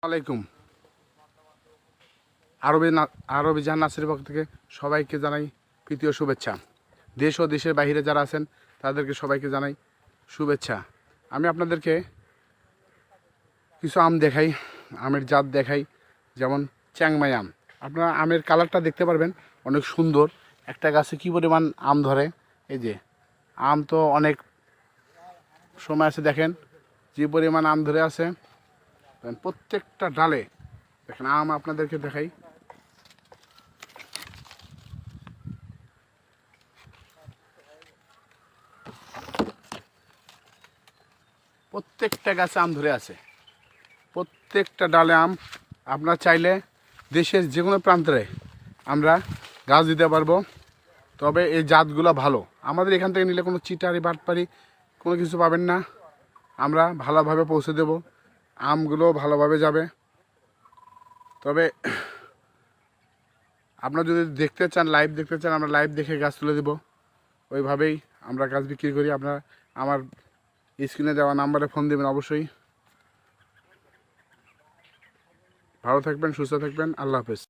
আলাইকুম। আরবি জাহান নার্সারির পক্ষ থেকে সবাইকে জানাই প্রীতীয় শুভেচ্ছা। দেশ ও দেশের বাইরে যারা আছেন তাদেরকে সবাইকে জানাই শুভেচ্ছা। আমি আপনাদেরকে কিছু আম দেখাই, আমের জাত দেখাই। যেমন চ্যাংমাই আম। আপনারা আমের কালারটা দেখতে পারবেন, অনেক সুন্দর। একটা গাছে কী পরিমাণ আম ধরে। এই যে আম তো অনেক সময় আছে, দেখেন যে পরিমাণ আম ধরে আছে। প্রত্যেকটা ডালে দেখেন আম। আপনাদেরকে দেখাই, প্রত্যেকটা গাছে আম ধরে আছে, প্রত্যেকটা ডালে আম। আপনার চাইলে দেশের যে কোনো প্রান্তে আমরা গাছ দিতে পারবো। তবে এই জাতগুলো ভালো। আমাদের এখান থেকে নিলে কোনো চিটারি বাটপারি কোনো কিছু পাবেন না। আমরা ভালোভাবে পৌঁছে দেব, আমগুলো ভালোভাবে যাবে। তবে আপনারা যদি দেখতে চান, লাইভ দেখতে চান, আমরা লাইভ দেখে গাছ তুলে দেব। ওইভাবেই আমরা গাছ বিক্রি করি। আপনারা আমার স্ক্রিনে দেওয়া নাম্বারে ফোন দেবেন অবশ্যই। ভালো থাকবেন, সুস্থ থাকবেন। আল্লাহ হাফেজ।